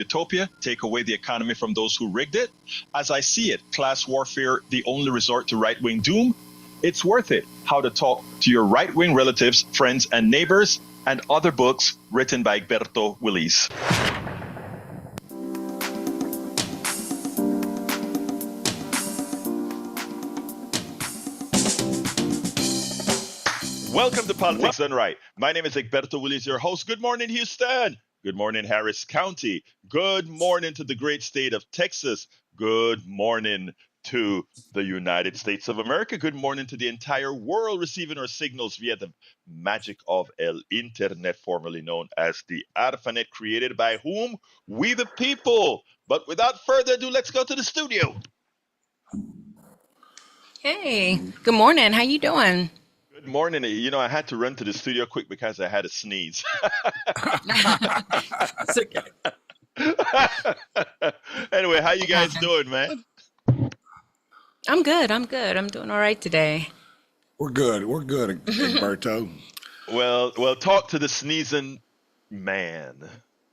utopia, take away the economy from those who rigged it. As I see it, class warfare, the only resort to right-wing doom. It's worth it. How to talk to your right-wing relatives, friends, and neighbors, and other books written by Egberto Willis. Welcome to Politics Done Right. My name is Egberto Willis, your host. Good morning, Houston. Good morning, Harris County. Good morning to the great state of Texas. Good morning to the United States of America. Good morning to the entire world receiving our signals via the magic of El Internet, formerly known as the ARPANET, created by whom? We the people. But without further ado, let's go to the studio. Hey, good morning. How you doing? Good morning. You know, I had to run to the studio quick because I had a sneeze. It's okay. Anyway, how you guys doing, man? I'm good. I'm good. I'm doing all right today. We're good, Egberto. Well, talk to the sneezing man.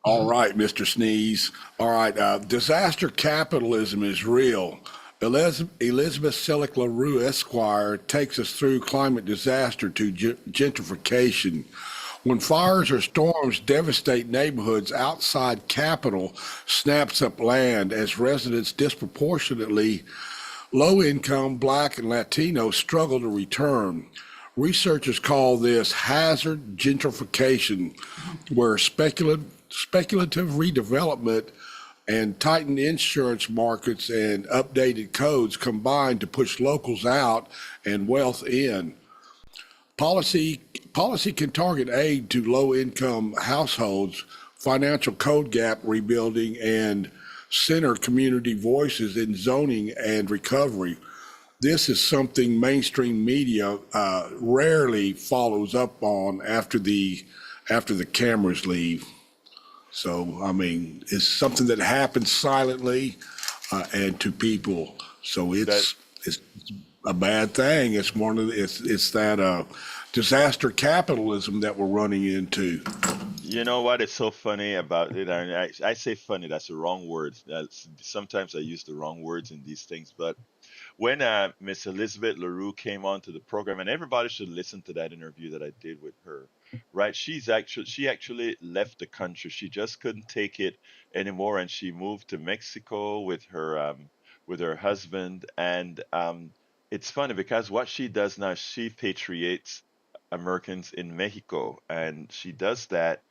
All right, Mr. Sneeze. All right, disaster capitalism is real. Elizabeth Selick LaRue Esquire takes us through climate disaster to gentrification. When fires or storms devastate neighborhoods, outside capital snaps up land as residents disproportionately low-income Black and Latino struggle to return. Researchers call this hazard gentrification, where speculative redevelopment and tightened insurance markets and updated codes combine to push locals out and wealth in. Policy can target aid to low-income households, financial code gap rebuilding, and center community voices in zoning and recovery. This is something mainstream media rarely follows up on after the cameras leave. So, I mean, it's something that happens silently and to people. So it's a bad thing. It's one of it's that disaster capitalism that we're running into. You know what is so funny about it? I say funny, that's the wrong word. Sometimes I use the wrong words in these things. But when Miss Elizabeth LaRue came onto the program, and everybody should listen to that interview that I did with her, right? She actually left the country. She just couldn't take it anymore, and she moved to Mexico with her husband. And it's funny because what she does now, she patriates Americans in Mexico, and she does that.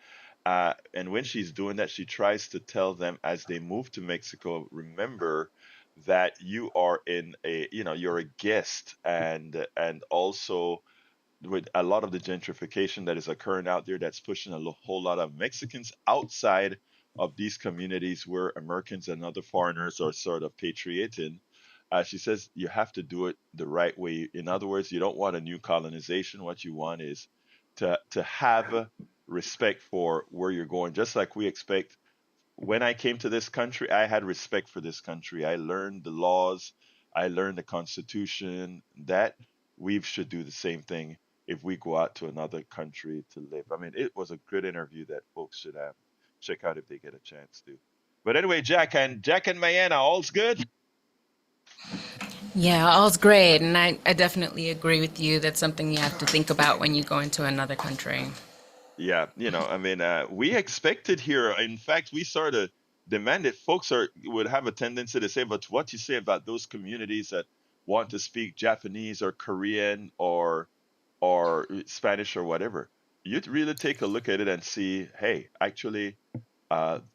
And when she's doing that, she tries to tell them as they move to Mexico, remember that you are you're a guest, and also with a lot of the gentrification that is occurring out there, that's pushing a whole lot of Mexicans outside of these communities where Americans and other foreigners are sort of patrioting. She says you have to do it the right way. In other words, you don't want a new colonization. What you want is to have respect for where you're going, just like we expect. When I came to this country, I had respect for this country. I learned the laws, I learned the Constitution. That we should do the same thing if we go out to another country to live. I mean, it was a good interview that folks should check out if they get a chance to. But anyway, Jack and Mayana, all's good? Yeah, all's great. And I definitely agree with you. That's something you have to think about when you go into another country. Yeah, I mean, we expected here. In fact, we sort of demanded folks would have a tendency to say, but what you say about those communities that want to speak Japanese or Korean or Spanish or whatever, you'd really take a look at it and see, hey, actually,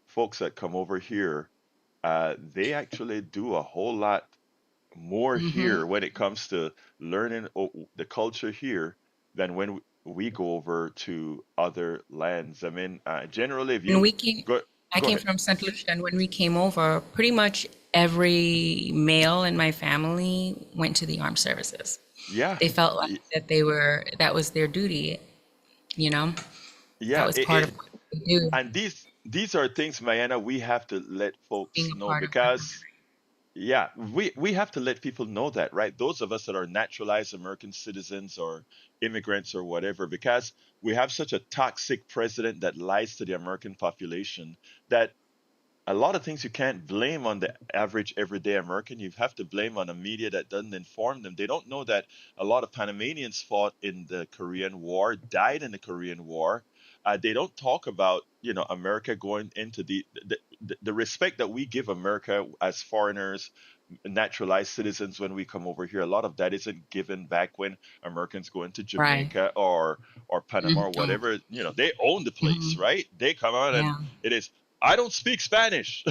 folks that come over here, they actually do a whole lot more Hmm. here when it comes to learning the culture here than when we go over to other lands. I mean, generally, if And you I go came ahead. from St. Lucia, and when we came over, pretty much every male in my family went to the armed services. Yeah, They felt like that was their duty, you know? That yeah. was part of what they do, And these are things, Mayana, we have to let folks being a know part of our because country. yeah, we have to let people know that, right? Those of us that are naturalized American citizens or immigrants or whatever, because we have such a toxic president that lies to the American population that a lot of things you can't blame on the average everyday American. You have to blame on a media that doesn't inform them. They don't know that a lot of Panamanians fought in the Korean War, died in the Korean War. They don't talk about, America going into the respect that we give America as foreigners, naturalized citizens when we come over here. A lot of that isn't given back when Americans go into Right. Jamaica or Panama or Oh, whatever. They own the place, mhm. right? They come out and Yeah. it is. I don't speak Spanish.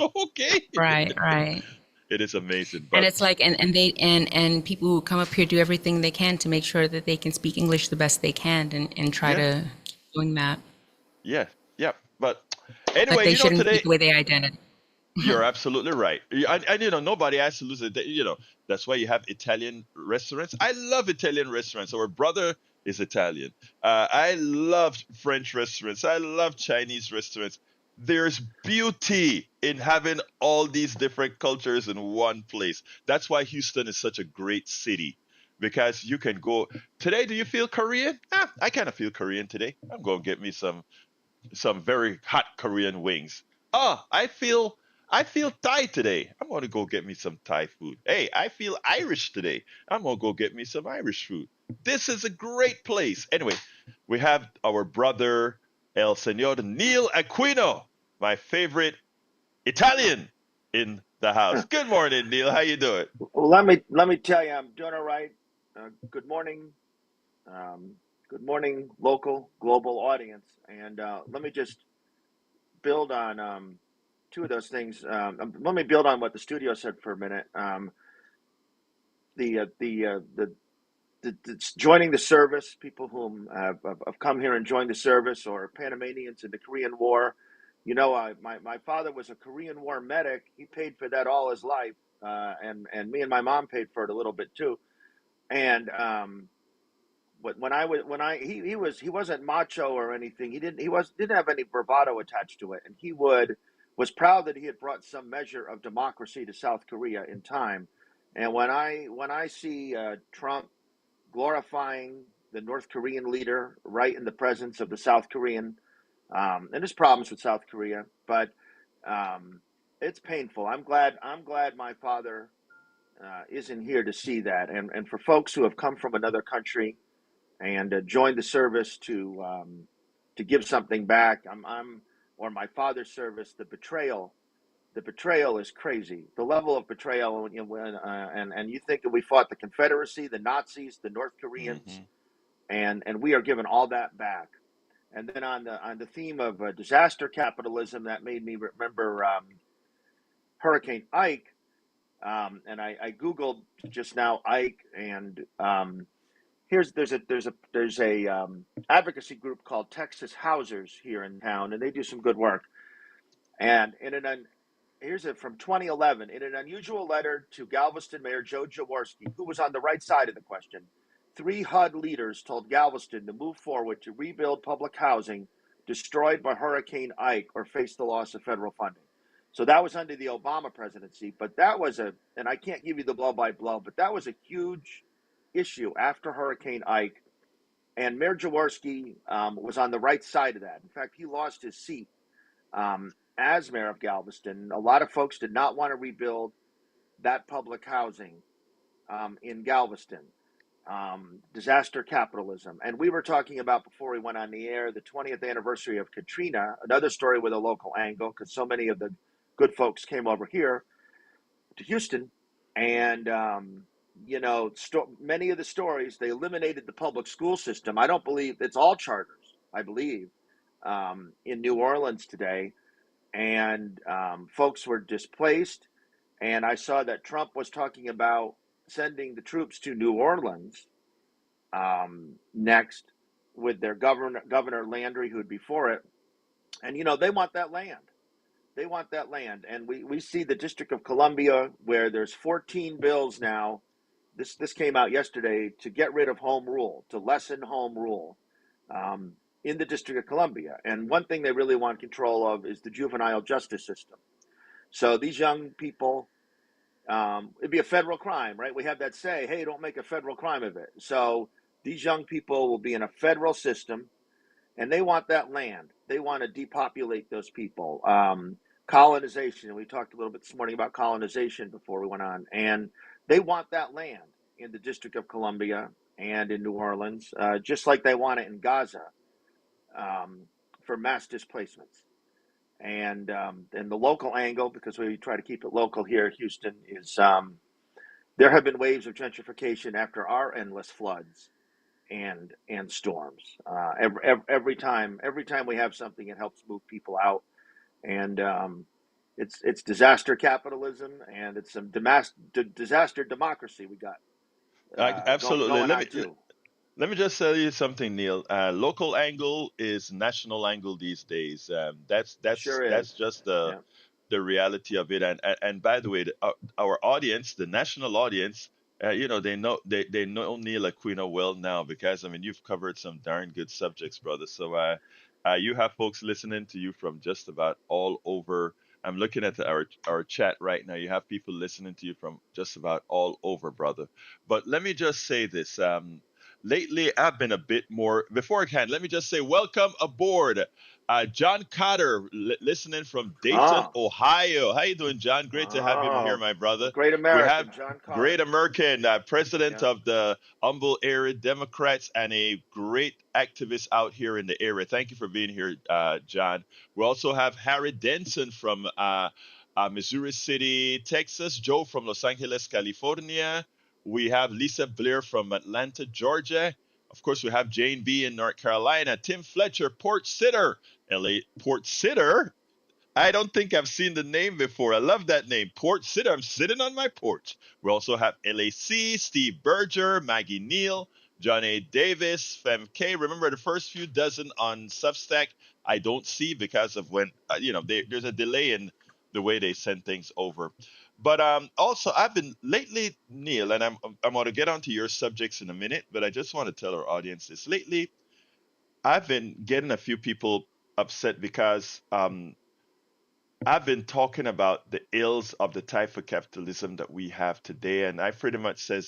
Okay, Right. Right. it is amazing, And but it's like, and people who come up here do everything they can to make sure that they can speak English the best they can, and try yeah, to keep doing that. yeah, yeah. But Like anyway, they shouldn't take away their identity. you're absolutely right. And nobody has to lose it. That's why you have Italian restaurants. I love Italian restaurants. Our brother is Italian. I love French restaurants. I love Chinese restaurants. There's beauty in having all these different cultures in one place. That's why Houston is such a great city because you can go today. Do you feel Korean? I kind of feel Korean today. I'm going to get me some very hot Korean wings. Oh, I feel Thai today. I'm gonna go get me some Thai food. Hey, I feel Irish today. I'm gonna go get me some Irish food. This is a great place. Anyway, we have our brother El Señor Neil Aquino, my favorite Italian in the house. Good morning, Neil. How you doing? Well, let me tell you, I'm doing all right. Good morning, um, good morning, local, global audience, and let me just build on two of those things. Let me build on what the studio said for a minute. The joining the service, people who have come here and joined the service, or Panamanians in the Korean War. My father was a Korean War medic. He paid for that all his life, and me and my mom paid for it a little bit too. And when I was when I he wasn't macho or anything. Didn't have any bravado attached to it, and he was proud that he had brought some measure of democracy to South Korea in time. And when I see Trump glorifying the North Korean leader right in the presence of the South Korean, and there's problems with South Korea, but um, it's painful. I'm glad my father isn't here to see that, and for folks who have come from another country and joined the service to give something back. Or my father's service. The betrayal is crazy. The level of betrayal, and you think that we fought the Confederacy, the Nazis, the North Koreans, Hmm. and we are giving all that back. And then on the theme of disaster capitalism, that made me remember Hurricane Ike. And I googled just now Ike, and there's a advocacy group called Texas Housers here in town, and they do some good work. And here's it from 2011. In an unusual letter to Galveston Mayor Joe Jaworski, who was on the right side of the question, three HUD leaders told Galveston to move forward to rebuild public housing destroyed by Hurricane Ike or face the loss of federal funding. So that was under the Obama presidency, but and I can't give you the blow by blow, but that was a huge issue after Hurricane Ike, and Mayor Jaworski was on the right side of that. In fact, he lost his seat as mayor of Galveston. A lot of folks did not want to rebuild that public housing in Galveston. Disaster capitalism. And we were talking about, before we went on the air, the 20th anniversary of Katrina, another story with a local angle, because so many of the good folks came over here to Houston. And many of the stories, they eliminated the public school system. I don't believe it's all charters, I believe, in New Orleans today. And folks were displaced. And I saw that Trump was talking about sending the troops to New Orleans next, with their Governor Landry, who would be for it. And they want that land. They want that land. And we see the District of Columbia, where there's 14 bills now. This came out yesterday, to get rid of home rule, to lessen home rule um, in the District of Columbia. And one thing they really want control of is the juvenile justice system. So these young people, it'd be a federal crime, right? We have that say, hey, don't make a federal crime of it. So these young people will be in a federal system, and they want that land. They want to depopulate those people. colonization. We talked a little bit this morning about colonization before we went on, and they want that land in the District of Columbia and in New Orleans, just like they want it in Gaza, um, for mass displacements. And the local angle, because we try to keep it local here, Houston, is there have been waves of gentrification after our endless floods and storms. Every time we have something, it helps move people out, and it's disaster capitalism, and it's some disaster democracy we got Absolutely. going on too. Let me just tell you something, Neil. Local angle is national angle these days. Sure That's is. just Yeah. the reality of it. And by the way, our audience, the national audience, they know Neil Aquino well now, because I mean you've covered some darn good subjects, brother. So you have folks listening to you from just about all over. I'm looking at our chat right now. You have people listening to you from just about all over, brother. But let me just say this. Lately, I've been a bit more. Before I can, let me just say welcome aboard, John Cotter, listening from Dayton, Oh, Ohio. How you doing, John? Great to have him here, oh, my a brother. great We have American, John great Carter. American, president Yeah. of the Humble Area Democrats, and a great activist out here in the area. Thank you for being here, John. We also have Harry Denson from Missouri City, Texas. Joe from Los Angeles, California. We have Lisa Blair from Atlanta, Georgia. Of course, we have Jane B in North Carolina. Tim Fletcher, Port Sitter, LA. Port Sitter? I don't think I've seen the name before. I love that name. Port Sitter. I'm sitting on my porch. We also have LAC, Steve Berger, Maggie Neal, John A. Davis, Fem K. Remember the first few dozen on Substack, I don't see because of when, there's a delay in the way they send things over. But also, I've been lately, Neil, and I'm going to get onto your subjects in a minute, but I just want to tell our audience this. Lately, I've been getting a few people upset because I've been talking about the ills of the type of capitalism that we have today, and I pretty much said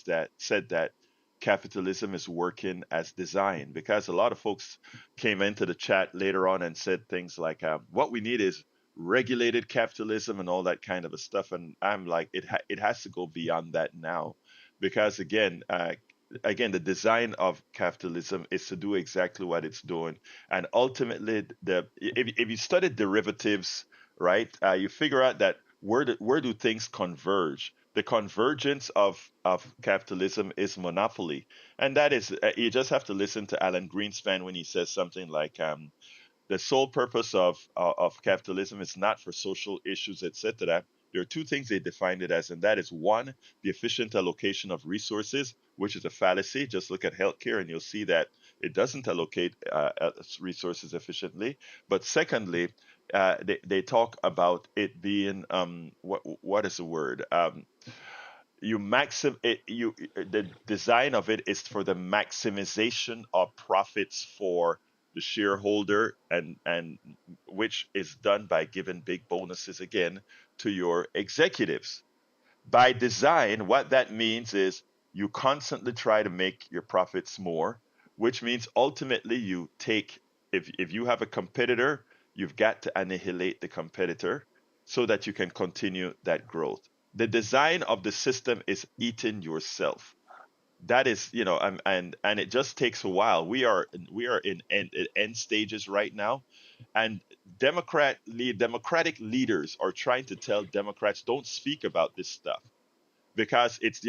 that capitalism is working as designed, because a lot of folks came into the chat later on and said things like, "What we need is regulated capitalism and all that kind of a stuff," and I'm like, it has to go beyond that now, because again, the design of capitalism is to do exactly what it's doing, and ultimately, if you study derivatives, right? You figure out that where do things converge? The convergence of capitalism is monopoly, and that is you just have to listen to Alan Greenspan when he says something like, the sole purpose of capitalism is not for social issues, etc. There are two things they defined it as, and that is one, the efficient allocation of resources, which is a fallacy. Just look at healthcare, and you'll see that it doesn't allocate resources efficiently. But secondly, they talk about it being what is the word? The design of it is for the maximization of profits for the shareholder, and which is done by giving big bonuses again to your executives. By design, what that means is you constantly try to make your profits more, which means ultimately you take, if you have a competitor, you've got to annihilate the competitor so that you can continue that growth. The design of the system is eating yourself. That is, and it just takes a while. We are in end stages right now, and democratic leaders are trying to tell Democrats, don't speak about this stuff, because it's,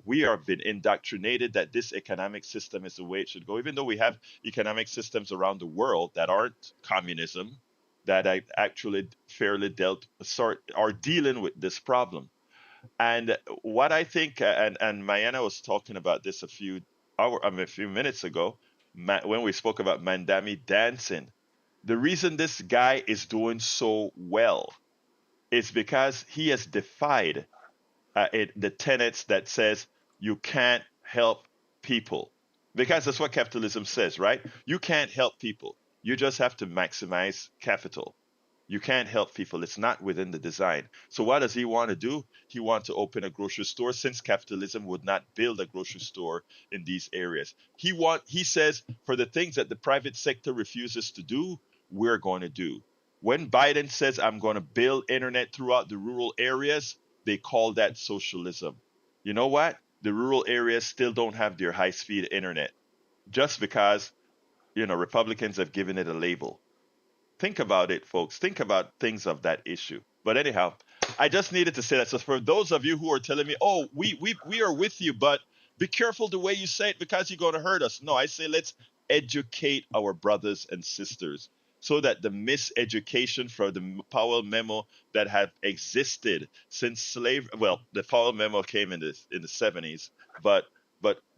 we are been indoctrinated that this economic system is the way it should go, even though we have economic systems around the world that aren't communism, that actually fairly dealt sort are dealing with this problem. And what I think, and Mayana was talking about this a few minutes ago, when we spoke about Mandami dancing. The reason this guy is doing so well is because he has defied the tenets that says you can't help people, because that's what capitalism says, right? You can't help people. You just have to maximize capital. You can't help people. It's not within the design. So what does he want to do? He wants to open a grocery store, since capitalism would not build a grocery store in these areas. He says, for the things that the private sector refuses to do, we're going to do. When Biden says, I'm going to build internet throughout the rural areas, they call that socialism. You know what? The rural areas still don't have their high speed internet just because, Republicans have given it a label. Think about it, folks. Think about things of that issue. But anyhow, I just needed to say that. So for those of you who are telling me, oh, we are with you, but be careful the way you say it because you're going to hurt us. No, I say let's educate our brothers and sisters so that the miseducation for the Powell memo that have existed since well, the Powell memo came in the 70s, but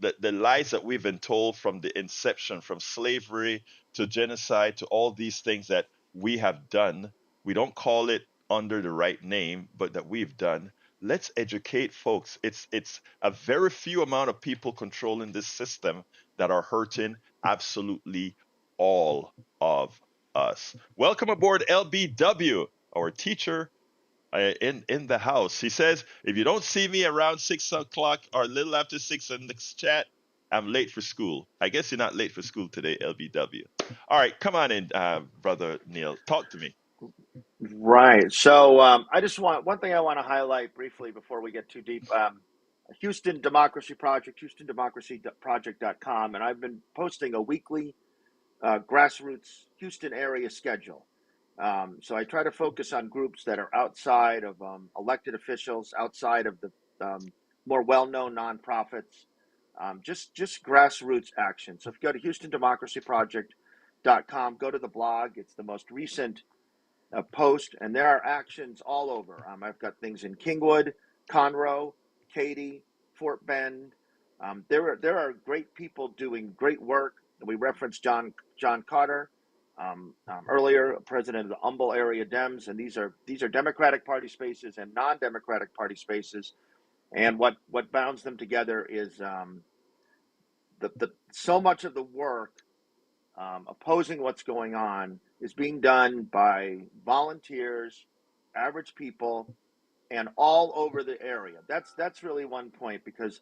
the lies that we've been told from the inception, from slavery to genocide to all these things that we have done, we don't call it under the right name, but that we've done. Let's educate folks. It's a very few amount of people controlling this system that are hurting absolutely all of us. Welcome aboard, LBW, our teacher in the house. He says, if you don't see me around 6 o'clock or a little after 6 in the chat, I'm late for school. I guess you're not late for school today, LBW. All right, come on in, brother Neil. Talk to me. Right. So I just want one thing I want to highlight briefly before we get too deep. Houston Democracy Project, HoustonDemocracyProject.com, and I've been posting a weekly grassroots Houston area schedule. So I try to focus on groups that are outside of elected officials, outside of the more well-known nonprofits, just grassroots action. So if you go to HoustonDemocracyProject.com, go to the blog. It's the most recent post, and there are actions all over. I've got things in Kingwood, Conroe, Katy, Fort Bend. There are great people doing great work. We referenced John Carter earlier, president of the Humble Area Dems, and these are Democratic Party spaces and non-Democratic Party spaces. And what bounds them together is the so much of the work opposing what's going on is being done by volunteers, average people, and all over the area. That's really one point, because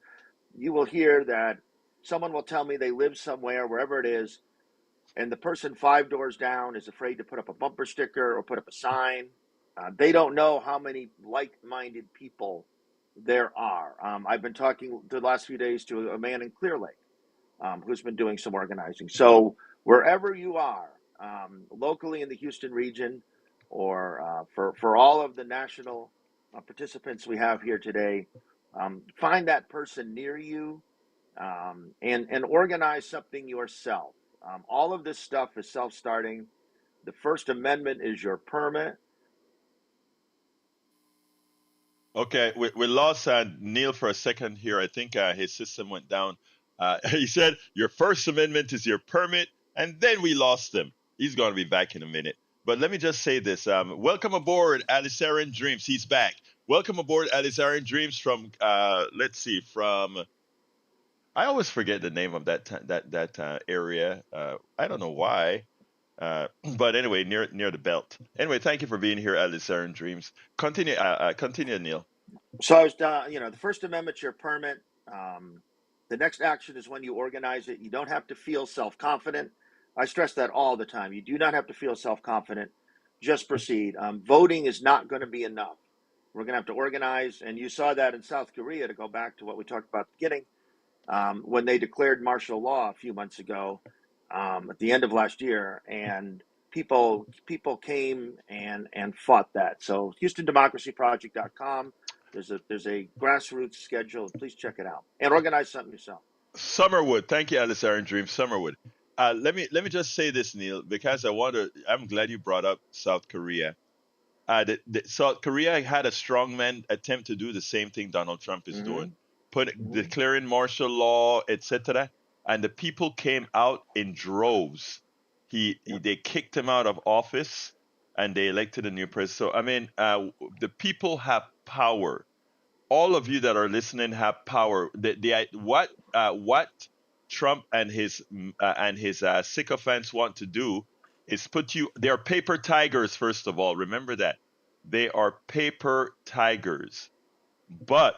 you will hear that someone will tell me they live somewhere, wherever it is, and the person 5 doors down is afraid to put up a bumper sticker or put up a sign. They don't know how many like-minded people there are. I've been talking the last few days to a man in Clear Lake who's been doing some organizing. So wherever you are, locally in the Houston region, or for all of the national participants we have here today, find that person near you, and organize something yourself. All of this stuff is self-starting. The First Amendment is your permit. Okay, we lost Neil for a second here. I think his system went down. He said, your First Amendment is your permit, and then we lost him. He's going to be back in a minute. But let me just say this. Welcome aboard, Alisarian Dreams. He's back. Welcome aboard, Alisarian Dreams from, let's see, from, I always forget the name of that area. I don't know why. But anyway, near the belt. Anyway, thank you for being here, Alisarian Dreams. Continue, Neil. So I was, the First Amendment's your permit. The next action is when you organize it. You don't have to feel self-confident. I stress that all the time. You do not have to feel self-confident. Just proceed. Voting is not going to be enough. We're going to have to organize, and you saw that in South Korea, to go back to what we talked about at the beginning, when they declared martial law a few months ago, at the end of last year, and people came and fought that. So HoustonDemocracyProject.com. There's a grassroots schedule. Please check it out and organize something yourself. Summerwood, thank you, Alice Aaron Dream. Summerwood. Let me just say this, Neil, because I'm glad you brought up South Korea. South Korea had a strongman attempt to do the same thing Donald Trump is Mm-hmm. doing, put Mm-hmm. declaring martial law, etc. And the people came out in droves. Yep. They kicked him out of office, and they elected a new president. So I mean, the people have power. All of you that are listening have power. What Trump and his sycophants want to do is put you. They are paper tigers. First of all, remember that they are paper tigers. But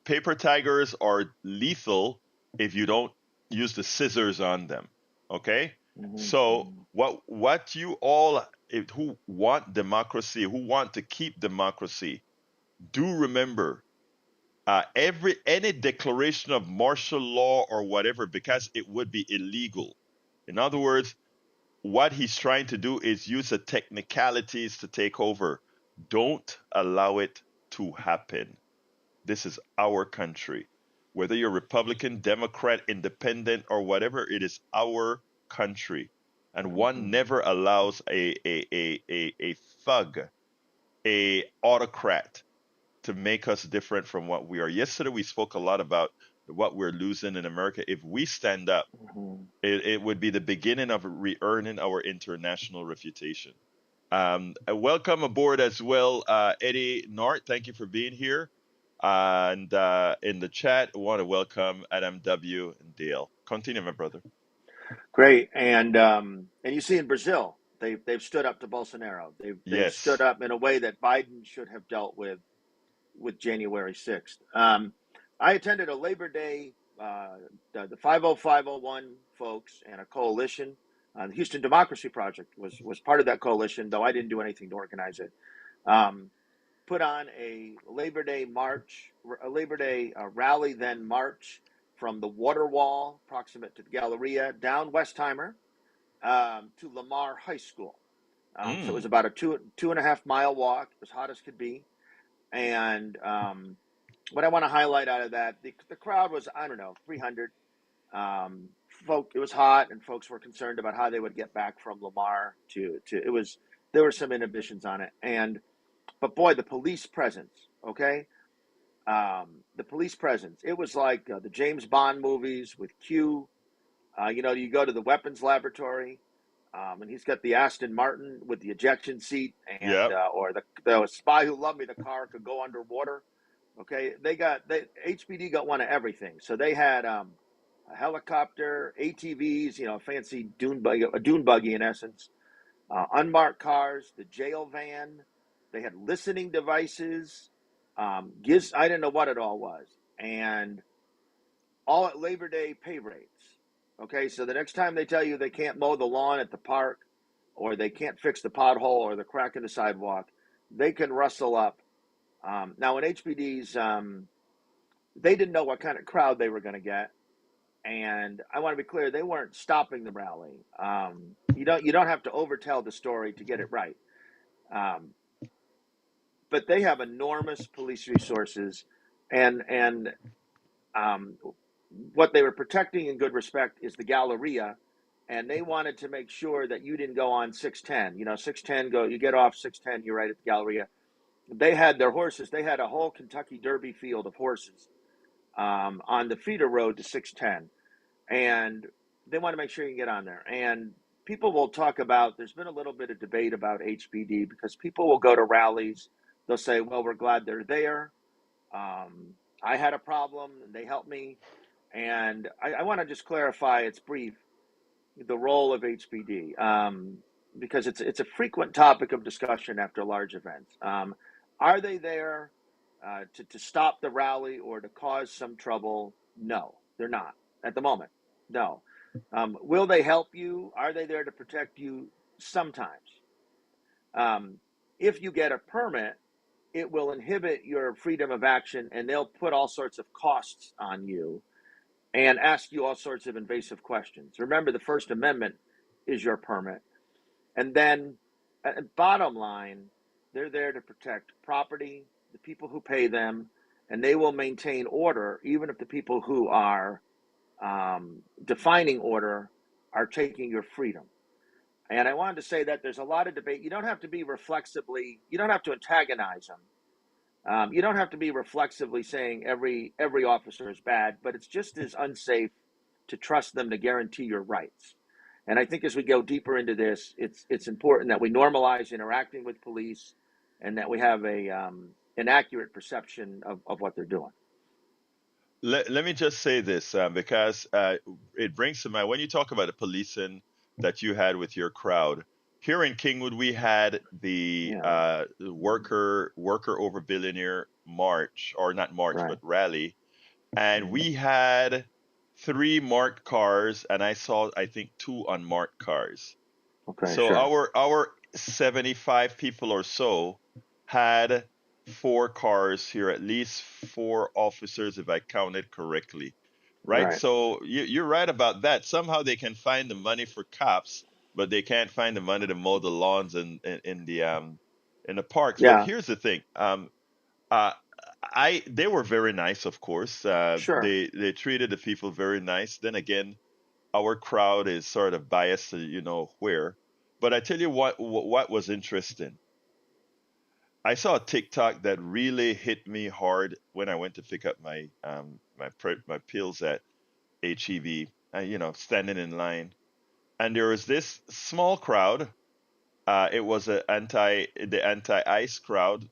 paper tigers are lethal if you don't use the scissors on them. Okay. So what you all who want democracy, who want to keep democracy, do remember any declaration of martial law or whatever, because it would be illegal. In other words, what he's trying to do is use the technicalities to take over. Don't allow it to happen. This is our country. Whether you're Republican, Democrat, Independent, or whatever, it is our country. And one never allows a thug, a autocrat, to make us different from what we are. Yesterday, we spoke a lot about what we're losing in America. If we stand up, it would be the beginning of re-earning our international reputation. Welcome aboard as well, Eddie Nart. Thank you for being here. And in the chat, I want to welcome Adam W. and Dale. Continue, my brother. Great, and you see in Brazil, they've stood up to Bolsonaro. They've stood Yes. up in a way that Biden should have dealt with January 6th. I attended a Labor Day, the 50501 folks and a coalition. The Houston Democracy Project was part of that coalition, though I didn't do anything to organize it. Put on a Labor Day march, a Labor Day rally, then march from the water wall proximate to the Galleria down Westheimer to Lamar High School. So it was about a 2.5 mile walk. It was hot as could be. And what I want to highlight out of that, the crowd was, I don't know, 300. It was hot, and folks were concerned about how they would get back from Lamar to it was, there were some inhibitions on it. But boy, the police presence, okay? The police presence, it was like the James Bond movies with Q. You go to the weapons laboratory, and he's got the Aston Martin with the ejection seat, and Yep. or the Spy Who Loved Me, the car could go underwater. Okay, HPD got one of everything. So they had a helicopter, ATVs, fancy a dune buggy in essence, unmarked cars, the jail van. They had listening devices. I didn't know what it all was, and all at Labor Day pay rates. Okay, so the next time they tell you they can't mow the lawn at the park, or they can't fix the pothole or the crack in the sidewalk, they can rustle up. Now, in HPD's, they didn't know what kind of crowd they were going to get, and I want to be clear, they weren't stopping the rally. You don't have to overtell the story to get it right. Um, but they have enormous police resources, and what they were protecting in good respect is the Galleria, and they wanted to make sure that you didn't go on 610. 610 you get off 610, you're right at the Galleria. They had their horses. They had a whole Kentucky Derby field of horses on the feeder road to 610, and they want to make sure you can get on there. And people will talk about. There's been a little bit of debate about HBD because people will go to rallies. They'll say, "Well, we're glad they're there. I had a problem, and they helped me." And I want to just clarify, it's brief, the role of HBD, because it's a frequent topic of discussion after large events. Are they there to stop the rally or to cause some trouble? No, they're not at the moment. No. Will they help you? Are they there to protect you? Sometimes. If you get a permit, it will inhibit your freedom of action, and they'll put all sorts of costs on you and ask you all sorts of invasive questions. Remember, the First Amendment is your permit. And then, bottom line, they're there to protect property, the people who pay them, and they will maintain order even if the people who are defining order are taking your freedom. And I wanted to say that there's a lot of debate. You don't have to antagonize them. You don't have to be reflexively saying every officer is bad, but it's just as unsafe to trust them to guarantee your rights. And I think as we go deeper into this, it's important that we normalize interacting with police, and that we have an accurate perception of what they're doing. Let me just say this because it brings to mind when you talk about the policing that you had with your crowd. Here in Kingwood, we had the Yeah, worker over billionaire march, or not march, right. but rally, and we had three marked cars, and I saw, I think, two unmarked cars. Okay, So sure. our 75 people or so had four cars here, at least four officers, if I counted correctly. Right? Right. So you're right about that. Somehow they can find the money for cops, but they can't find the money to mow the lawns in the parks. But Yeah, here's the thing. Uh, they were very nice, of course. sure. They treated the people very nice. Then again, our crowd is sort of biased to where. But I tell you what was interesting. I saw a TikTok that really hit me hard when I went to pick up my pills at HEB. Standing in line, and there was this small crowd. It was the anti-ICE crowd,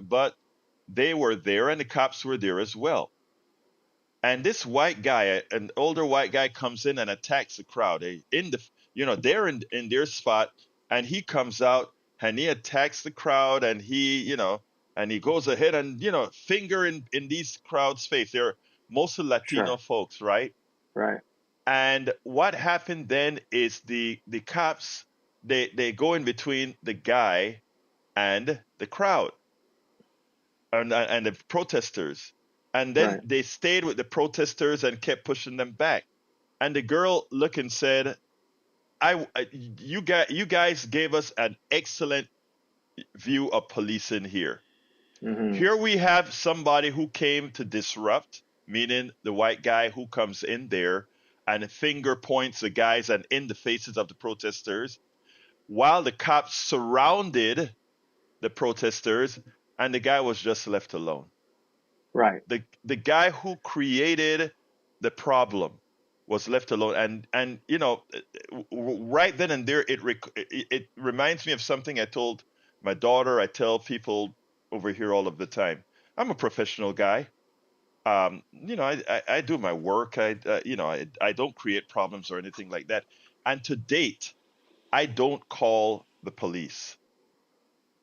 but they were there, and the cops were there as well. And this white guy, an older white guy, comes in and attacks the crowd. They're in their spot, and he comes out and he attacks the crowd, and he goes ahead and finger in these crowds' face. They're mostly Latino Sure. folks, right? Right. And what happened then is the cops, they go in between the guy and the crowd, and the protesters. And then Right. they stayed with the protesters and kept pushing them back. And the girl looked and said, you guys gave us an excellent view of policing here. Mhm. Here we have somebody who came to disrupt, meaning the white guy who comes in there and finger points the guys and in the faces of the protesters, while the cops surrounded the protesters, and the guy was just left alone. Right. The guy who created the problem was left alone, and right then and there it reminds me of something I told my daughter. I tell people over here all of the time. I'm a professional guy. I do my work. I don't create problems or anything like that. And to date, I don't call the police.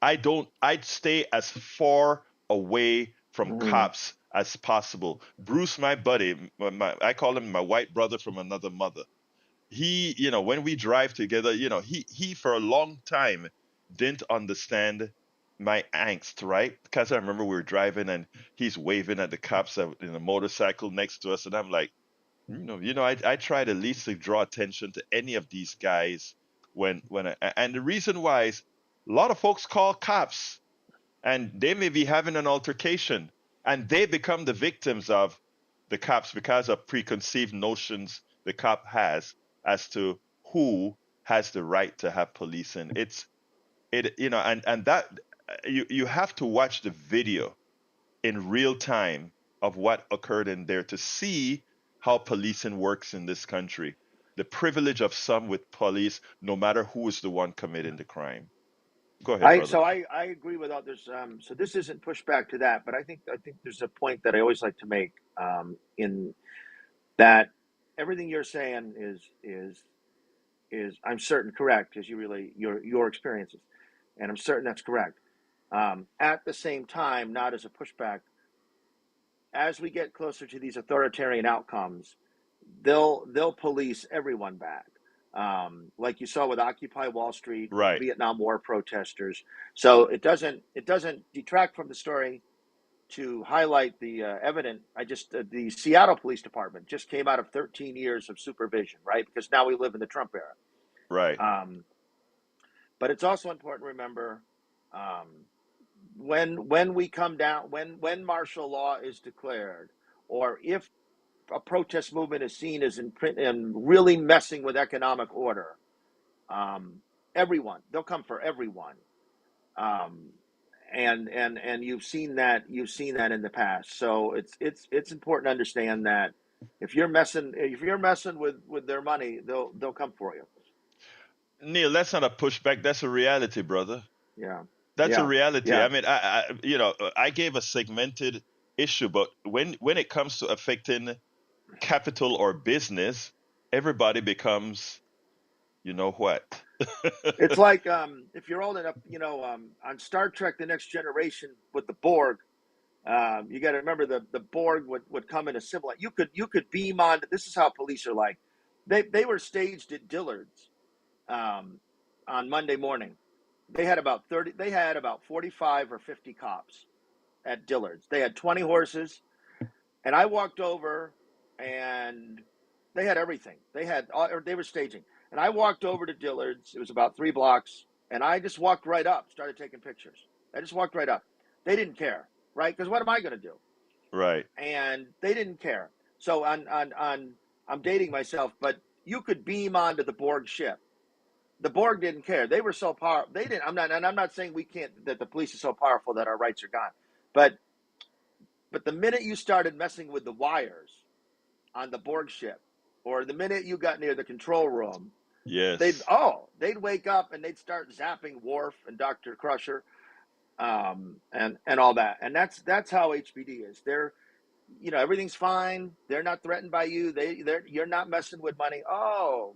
I'd stay as far away from Mhm. cops as possible. Bruce, my buddy, I call him my white brother from another mother. When we drive together, he for a long time didn't understand my angst, right? Because I remember we were driving and he's waving at the cops in a motorcycle next to us, and I'm like, I try to at least to draw attention to any of these guys and the reason why is a lot of folks call cops and they may be having an altercation and they become the victims of the cops because of preconceived notions the cop has as to who has the right to have policing. And that you have to watch the video in real time of what occurred in there to see how policing works in this country. The privilege of some with police, no matter who is the one committing the crime. Go ahead, I brother. so I agree with others. So this isn't pushback to that, but I think there's a point that I always like to make in that everything you're saying is I'm certain correct as you relate your experiences, and I'm certain that's correct. At the same time, not as a pushback, as we get closer to these authoritarian outcomes, they'll police everyone back. Like you saw with Occupy Wall Street, with the Right, Vietnam War protesters. So it doesn't detract from the story to highlight the evident. The Seattle Police Department just came out of 13 years of supervision, right? Because now we live in the Trump era. right, Um, but it's also important to remember um, when we come down when martial law is declared, or if a protest movement is seen as in really messing with economic order, um, everyone they'll come for everyone, um, and you've seen that in the past. So it's important to understand that if you're messing with their money, they'll come for you. Neil. That's not a pushback. That's a reality, brother. Yeah, That's a yeah, reality. yeah. I mean, I gave a segmented issue, but when it comes to affecting capital or business, everybody becomes, you know what? It's like if you're old enough, on Star Trek: The Next Generation with the Borg. You got to remember the Borg would come in a similar. You could beam on. This is how police are like. They were staged at Dillard's on Monday morning. They had about 30. They had about 45 or 50 cops at Dillard's. They had 20 horses, and I walked over, and they had everything. They were staging, and I walked over to Dillard's. It was about 3 blocks, and I just walked right up, started taking pictures. I just walked right up. They didn't care, right? Because what am I going to do? Right. And they didn't care. So I'm dating myself, but you could beam onto the Borg ship. The Borg didn't care. They were so powerful. They didn't. I'm not saying we can't. That the police is so powerful that our rights are gone. But the minute you started messing with the wires on the Borg ship, or the minute you got near the control room, they'd Yes. wake up and they'd start zapping Worf and Dr. Crusher, and all that. And that's how HBD is. They're, everything's fine. They're not threatened by you. You're not messing with money. Oh,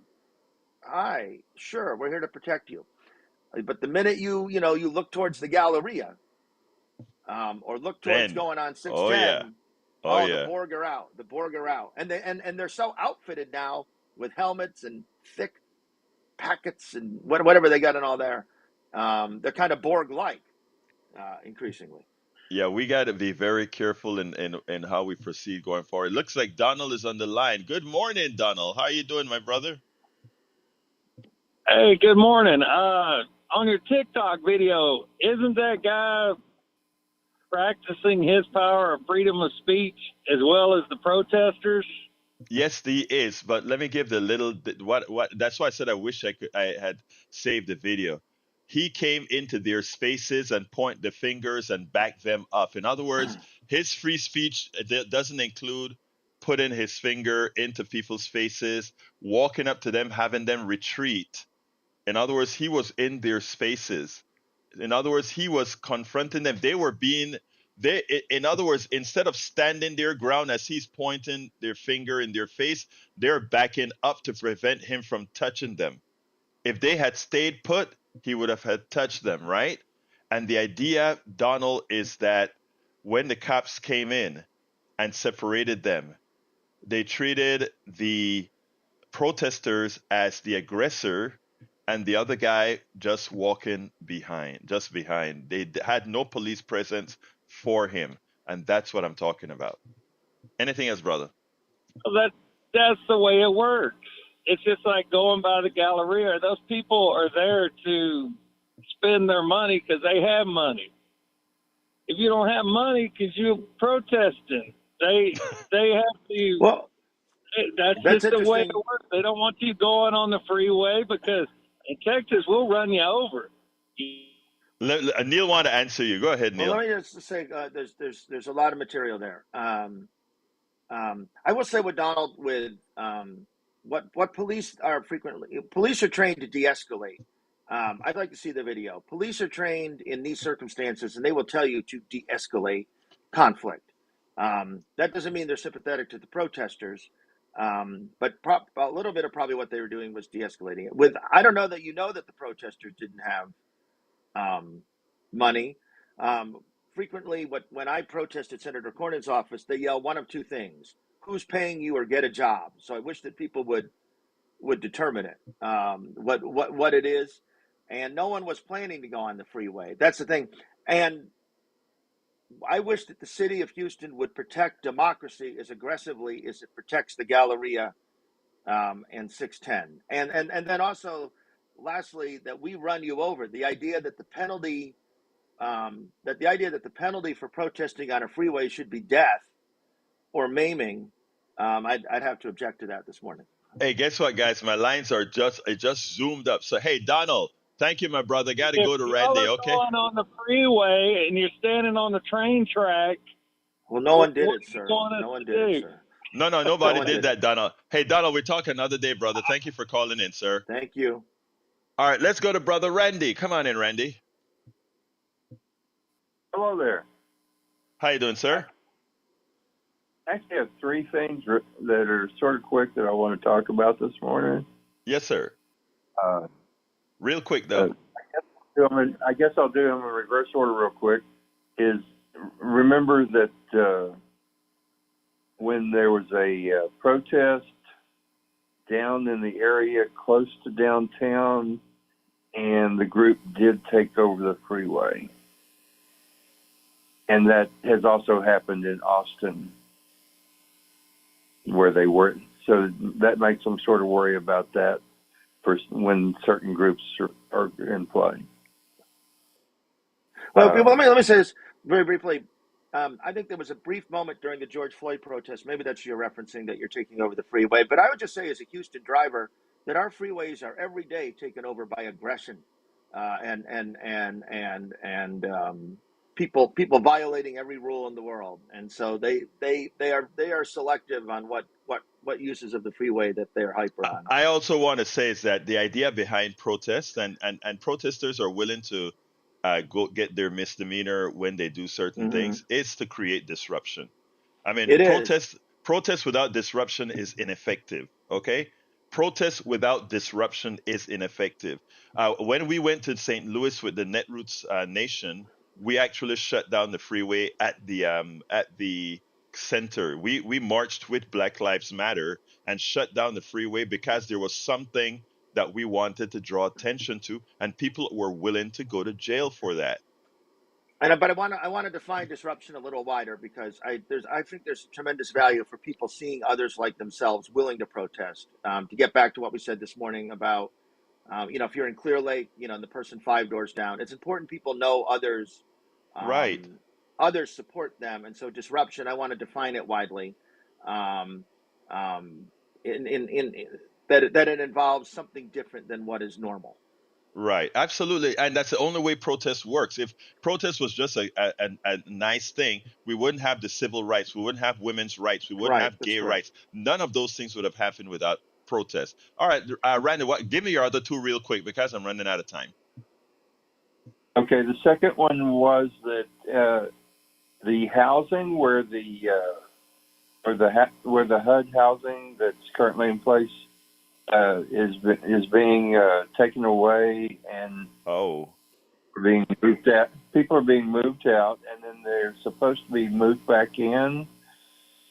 hi, sure, we're here to protect you. But the minute you look towards the Galleria, or look towards Then. going on Oh yeah. 610, Oh oh, the yeah. Borg are out. The Borg are out, and they're so outfitted now with helmets and thick packets and whatever they got in all there. They're kind of Borg-like, increasingly. Yeah, we got to be very careful in how we proceed going forward. Looks like Donald is on the line. Good morning, Donald. How you doing, my brother? Hey, good morning. On your TikTok video, isn't that guy practicing his power of freedom of speech as well as the protesters? Yes, he is. But let me give the little what. That's why I said I wish I had saved the video. He came into their spaces and point the fingers and back them up. In other words, his free speech doesn't include putting his finger into people's faces, walking up to them, having them retreat. In other words, he was in their spaces. In other words, he was confronting them. In other words, instead of standing their ground as he's pointing their finger in their face, they're backing up to prevent him from touching them. If they had stayed put, he would have had touched them, right? And the idea, Donald, is that when the cops came in and separated them, they treated the protesters as the aggressor and the other guy just walking just behind. They had no police presence for him. And that's what I'm talking about. Anything else, brother? Well, that's the way it works. It's just like going by the Galleria. Those people are there to spend their money because they have money. If you don't have money because you're protesting, they have to. Well, That's that's just the way it interesting. works. They don't want you going on the freeway because in Texas we'll run you over. Neil want to answer you. Go ahead, Well, Neil. let me just say, there's a lot of material there. I will say with Donald, with what police are trained to de-escalate. I'd like to see the video. Police are trained in these circumstances, and they will tell you to de-escalate conflict. That doesn't mean they're sympathetic to the protesters, but a little bit of probably what they were doing was de-escalating it. I don't know that that the protesters didn't have money. Frequently, when I protested Senator Cornyn's office, they yell one of two things: "Who's paying you?" or "Get a job." So I wish that people would determine it, what it is. And no one was planning to go on the freeway. That's the thing. And I wish that the city of Houston would protect democracy as aggressively as it protects the Galleria, and 610. And then also, lastly, that we run you over. The idea that the penalty for protesting on a freeway should be death or maiming. I'd have to object to that this morning. Hey, guess what, guys? My lines are it just zoomed up. So, hey, Donald, thank you, my brother. Got to If go to y'all Randy, are okay? going on the freeway and you're standing on the train track, Well, no what one did are it, you sir. going us No one to did it, do? sir. No, No nobody one did did it. that, Donald. Hey, Donald, we talk another day, brother. Thank you for calling in, sir. Thank you. All right, let's go to brother Randy. Come on in, Randy. Hello there. How you doing, I sir? actually have three things that are sort of quick that I want to talk about this morning. Yes, sir. Uh, Real quick, uh, though. I guess I'll do them in reverse order real quick. Is remember that when there was a protest down in the area close to downtown, and the group did take over the freeway. And that has also happened in Austin, where they were. So that makes them sort of worry about that for when certain groups are in play. Well, let me say this very briefly. I think there was a brief moment during the George Floyd protest. Maybe that's you're referencing that you're taking over the freeway. But I would just say, as a Houston driver, that our freeways are every day taken over by aggression, and people violating every rule in the world. And so they are selective on what uses of the freeway that they're hyper on. I also want to say is that the idea behind protests and protesters are willing to go get their misdemeanor when they do certain Mm-hmm. things is to create disruption. I mean, It is. protest without disruption is ineffective. Okay, protest without disruption is ineffective. When we went to St. Louis with the Netroots Nation, we actually shut down the freeway at the center. We marched with Black Lives Matter and shut down the freeway because there was something that we wanted to draw attention to, and people were willing to go to jail for that. But I want to define disruption a little wider, because I think there's tremendous value for people seeing others like themselves willing to protest. To get back to what we said this morning about if you're in Clear Lake, and the person 5 doors down, it's important people know others, Right. others support them, and so disruption. I want to define it widely, um, in that it involves something different than what is normal. Right, absolutely, and that's the only way protest works. If protest was just a nice thing, we wouldn't have the civil rights, we wouldn't have women's rights, we wouldn't Right, have that's gay correct. rights. None of those things would have happened without protest. All right, Randy, give me your other two real quick because I'm running out of time. Okay, the second one was that the housing where where the HUD housing that's currently in place is being taken away and Oh, being moved out. People are being moved out, and then they're supposed to be moved back in.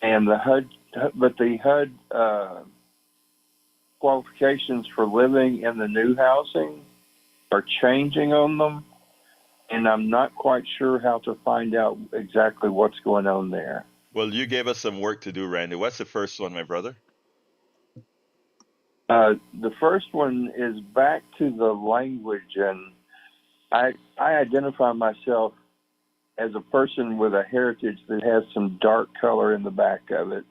And the HUD qualifications for living in the new housing are changing on them, and I'm not quite sure how to find out exactly what's going on there. well, you gave us some work to do, Randy. What's the first one, my brother? The first one is back to the language, and I identify myself as a person with a heritage that has some dark color in the back of it,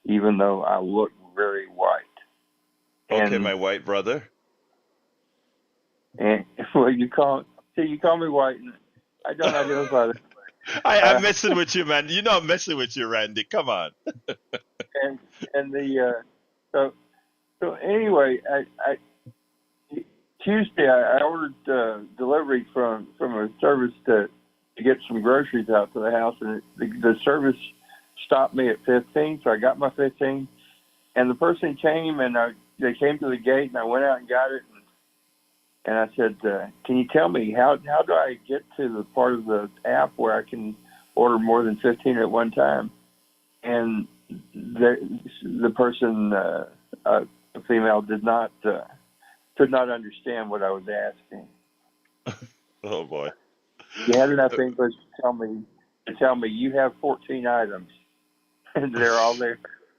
even though I look very white. Okay, And my white brother. well, you call me white, and I don't identify that. I'm messing with you, man. You know I'm messing with you, Randy. Come on. And the so anyway, I Tuesday I ordered delivery from a service to get some groceries out to the house, and the service stopped me at 15, so I got my 15, and the person came and they came to the gate, and I went out and got it, and I said, "Can you tell me how do I get to the part of the app where I can order more than 15 at one time?" And the person, a female, could not understand what I was asking. Oh boy. She had enough English to tell me you have 14 items, and they're all there,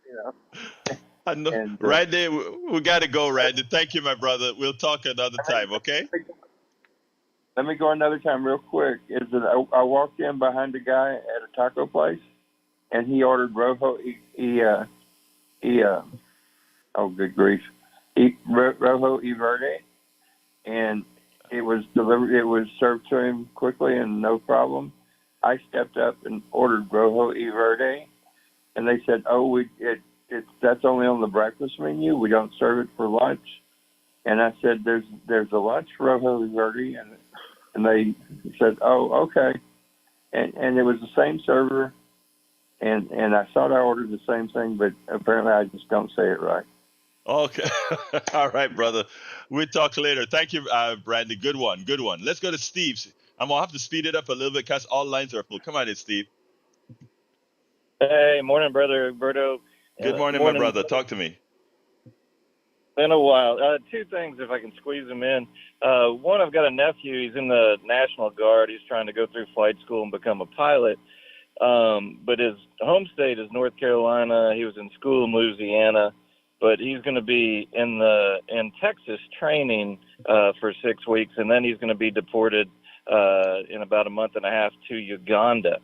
you know. I know. And Randy, we got to go, Randy. Thank you, my brother. We'll talk another time, okay? let me go another time real quick. Is that I walked in behind a guy at a taco place, and he ordered rojo. Oh, good grief! Rojo y verde, and it was delivered. It was served to him quickly and no problem. I stepped up and ordered rojo y verde, and they said, "Oh, that's only on the breakfast menu. We don't serve it for lunch." And I said, "There's a lunch rojo y verde," and they said, "Oh, okay." And it was the same server, and I thought I ordered the same thing, but apparently I just don't say it right. Okay. All right, brother. We'll talk later. Thank you, Brandy. Good one. Good one. Let's go to Steve. I'm gonna have to speed it up a little bit because all lines are full. Come on in, Steve. Hey, morning, brother Roberto. Good morning, my Morning. brother. Talk to me. Been a while. Two things, if I can squeeze them in. One, I've got a nephew. He's in the National Guard. He's trying to go through flight school and become a pilot. But his home state is North Carolina. He was in school in Louisiana, but he's going to be in Texas training for 6 weeks, and then he's going to be deported in about a month and a half to Uganda.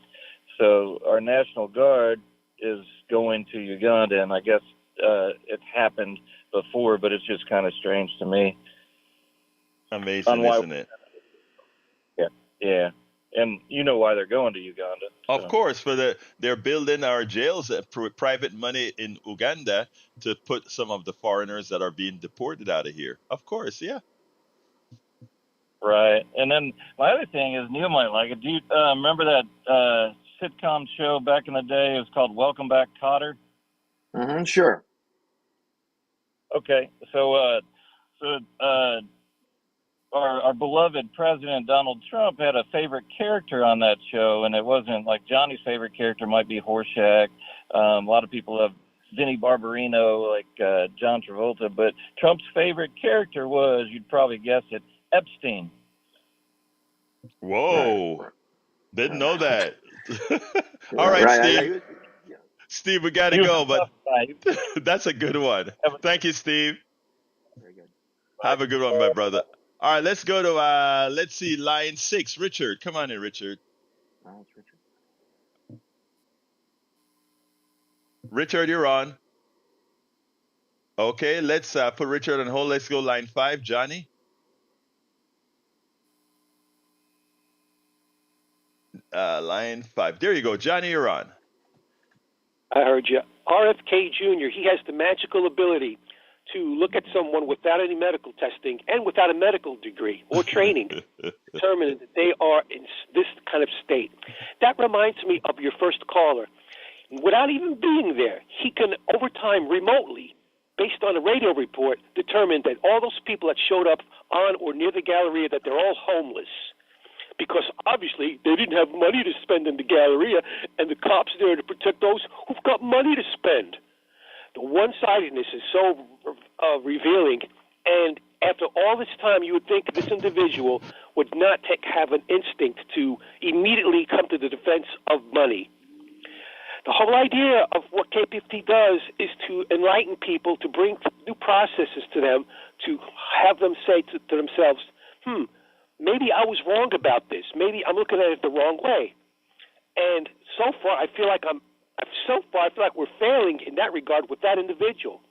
So our National Guard is going to Uganda, and I guess it's happened before, but it's just kind of strange to me. Amazing, isn't it? Yeah. And you know why they're going to Uganda. So. Of course, they're building our jails private money in Uganda to put some of the foreigners that are being deported out of here. Of course, yeah. Right. And then my other thing is, Neil might like it. Do you remember that sitcom show back in the day? It was called Welcome Back, Kotter. Mm-hmm, sure. Okay. So our beloved President Donald Trump had a favorite character on that show, and it wasn't like Johnny's favorite character might be Horshack. A lot of people have Vinnie Barbarino, like John Travolta, but Trump's favorite character was, you'd probably guess it, Epstein. Whoa. Didn't know that. All right, Steve. Steve, we got to go, but that's a good one. Thank you, Steve. Very good. Have a good one, my brother. All right, let's go to, let's see, line 6. Richard. Come on in, Richard. Oh, it's Richard. Richard, you're on. Okay, let's put Richard on hold. Let's go line 5. Johnny. Line 5. There you go. Johnny, you're on. I heard you. RFK Jr., he has the magical ability to look at someone without any medical testing and without a medical degree or training, determine that they are in this kind of state. That reminds me of your first caller. Without even being there, he can, over time, remotely, based on a radio report, determine that all those people that showed up on or near the Galleria, that they're all homeless. Because obviously they didn't have money to spend in the Galleria, and the cops there to protect those who've got money to spend. The one-sidedness is so revealing, and after all this time, you would think this individual would not have an instinct to immediately come to the defense of money. The whole idea of what K50 does is to enlighten people, to bring new processes to them, to have them say to themselves, maybe I was wrong about this. Maybe I'm looking at it the wrong way. And so far, I feel like we're failing in that regard with that individual.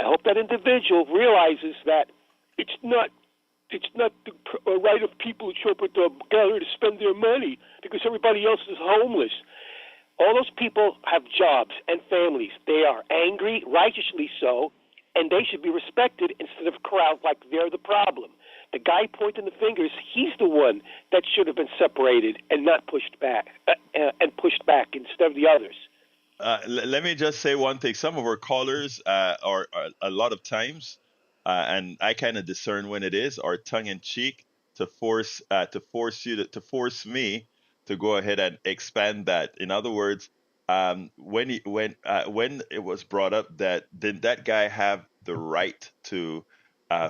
I hope that individual realizes that it's not the right of people who show up at the gallery to spend their money because everybody else is homeless. All those people have jobs and families. They are angry, righteously so, and they should be respected instead of corralled like they're the problem. The guy pointing the fingers, he's the one that should have been separated and not pushed back, instead of the others. Let me just say one thing. Some of our callers are a lot of times, and I kind of discern when it is, are tongue in cheek to force me to go ahead and expand that. In other words, when it was brought up that did that guy have the right to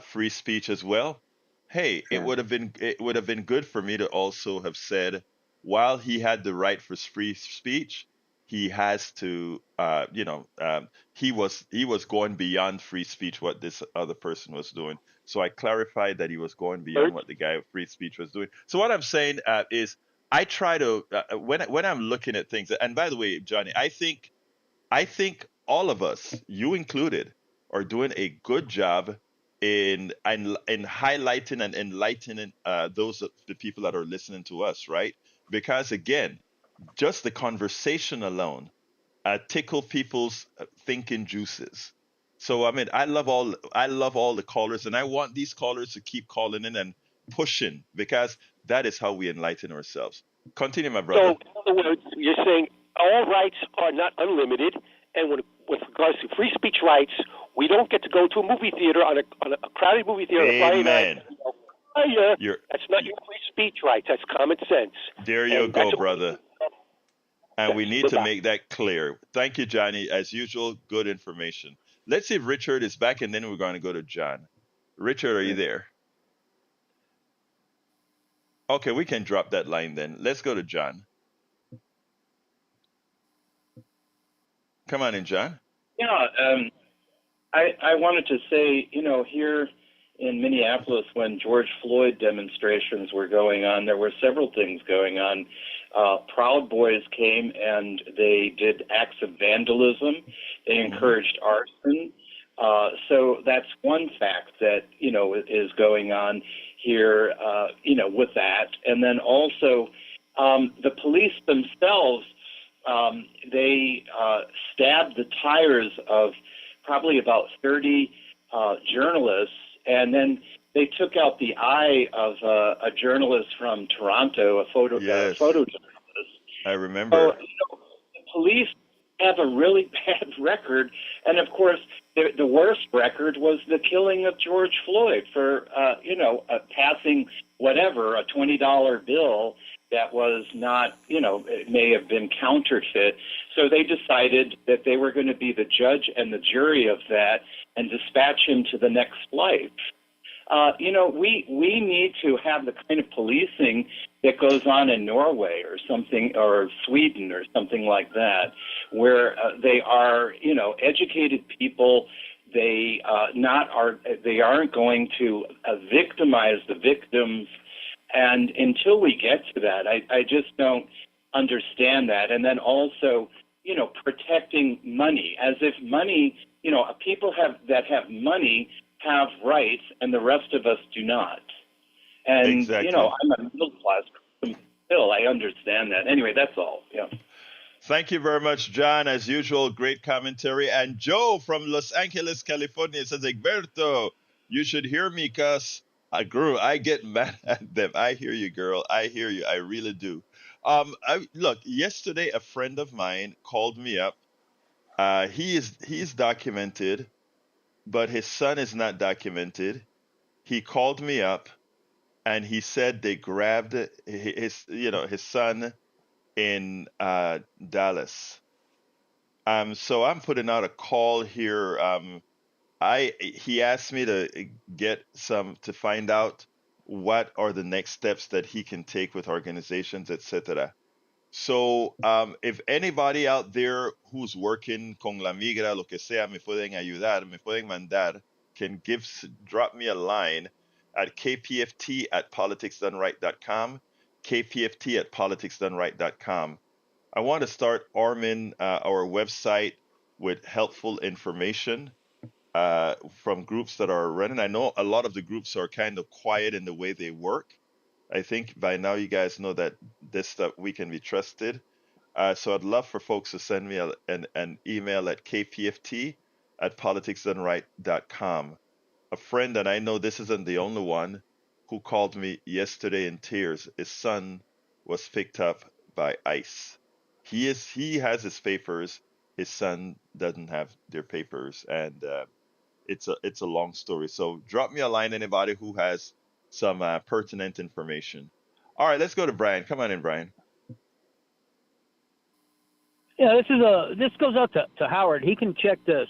free speech as well? Hey, it would have been good for me to also have said, while he had the right for free speech, he has to, he was going beyond free speech what this other person was doing. So I clarified that he was going beyond what the guy with free speech was doing. So what I'm saying is, I try to when I'm looking at things. And by the way, Johnny, I think all of us, you included, are doing a good job in highlighting and enlightening the people that are listening to us, right? Because again, just the conversation alone tickle people's thinking juices. So I mean, I love all the callers, and I want these callers to keep calling in and pushing, because that is how we enlighten ourselves. Continue, my brother. So, in other words, you're saying all rights are not unlimited, and with regards to free speech rights, we don't get to go to a movie theater on a crowded movie theater on a Friday night. You're That's not your free speech rights. That's common sense. there you And that's go, what brother. And we need to Bye-bye. make that clear. Thank you, Johnny. As usual, good information. Let's see if Richard is back, and then we're going to go to John. Richard, are you there? Okay, we can drop that line then. Let's go to John. Come on in, John. Yeah, I wanted to say, here in Minneapolis, when George Floyd demonstrations were going on, there were several things going on. Proud Boys came and they did acts of vandalism. They encouraged arson. So that's one fact that, is going on here, with that. And then also the police themselves, they stabbed the tires of probably about 30 journalists, and then they took out the eye of a journalist from Toronto, a Yes, photojournalist. I So, remember. the police have a really bad record, and of course, the worst record was the killing of George Floyd for, passing whatever, a $20 bill that was not, it may have been counterfeit. So they decided that they were going to be the judge and the jury of that and dispatch him to the next life. We need to have the kind of policing that goes on in Norway or something, or Sweden or something like that, where they are, educated people. They aren't going to victimize the victims. And until we get to that, I just don't understand that. And then also, protecting money, as if money, people that have money have rights and the rest of us do not. And, Exactly. I'm a middle class person still. I understand that. Anyway, that's all. Yeah. Thank you very much, John. As usual, great commentary. And Joe from Los Angeles, California says, Egberto, you should hear me because I get mad at them. I hear you, girl. I hear you. I really do. Look, yesterday a friend of mine called me up. He's documented, but his son is not documented. He called me up and he said they grabbed his son in Dallas. So I'm putting out a call here. He asked me to to find out what are the next steps that he can take with organizations, etc. So if anybody out there who's working con la migra, lo que sea, me pueden ayudar, me pueden mandar, drop me a line at kpft@politicsdoneright.com, kpft@politicsdoneright.com. I want to start arming our website with helpful information from groups that are running. I know a lot of the groups are kind of quiet in the way they work. I think by now you guys know that this stuff we can be trusted. So I'd love for folks to send me an email at kpft@politicsdoneright.com. A friend, and I know this isn't the only one, who called me yesterday in tears. His son was picked up by ICE. He has his papers. His son doesn't have their papers, and it's a long story. So drop me a line, anybody who has some pertinent information. All right, let's go to Brian. Come on in, Brian. Yeah, this goes out to Howard. He can check this.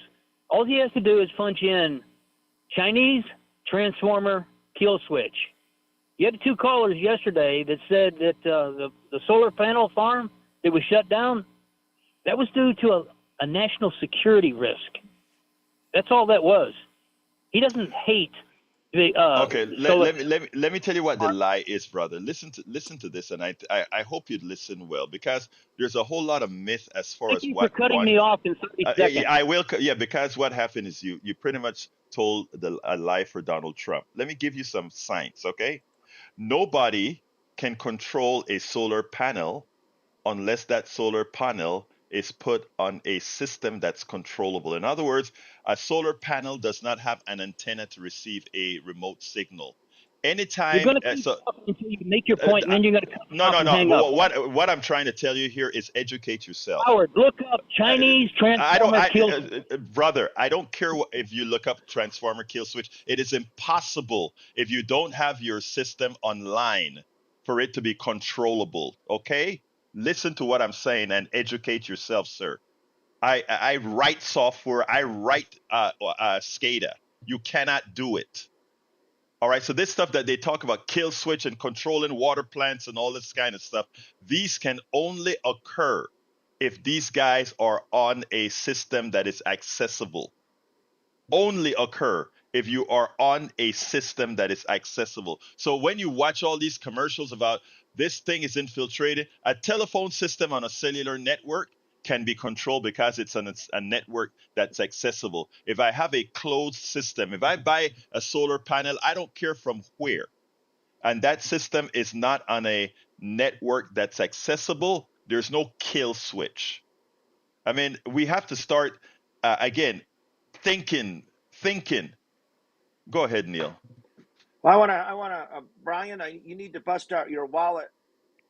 All he has to do is punch in Chinese transformer kill switch. You had 2 callers yesterday that said that the solar panel farm that was shut down, that was due to a national security risk. That's all that was. He doesn't hate the Okay, let me tell you what the lie is, brother. Listen to this, and I hope you'd listen well, because there's a whole lot of myth as far Thank as you for what cutting me off in 30 seconds. I will, yeah, because what happened is you pretty much told a lie for Donald Trump. Let me give you some science, okay? Nobody can control a solar panel unless that solar panel is put on a system that's controllable. In other words, a solar panel does not have an antenna to receive a remote signal. You're anytime, going to keep so talking until you make your uh, point, and then you're going to cut me no, off no, and no. hang up. What I'm trying to tell you here is educate yourself. Howard, look up Uh, Chinese I don't, transformer kill. brother. I don't care if you look up transformer kill switch. It is impossible if you don't have your system online for it to be controllable. Okay, listen to what I'm saying and educate yourself, sir. I write software. I write SCADA. You cannot do it. All right. So this stuff that they talk about, kill switch and controlling water plants and all this kind of stuff, these can only occur if these guys are on a system that is accessible. Only occur if you are on a system that is accessible. So when you watch all these commercials about this thing is infiltrated, a telephone system on a cellular network can be controlled because it's on a network that's accessible. If I have a closed system, if I buy a solar panel, I don't care from where, and that system is not on a network that's accessible, there's no kill switch. I mean, we have to start again thinking, thinking. Go ahead, Neil. Well, Brian, you need to bust out your wallet.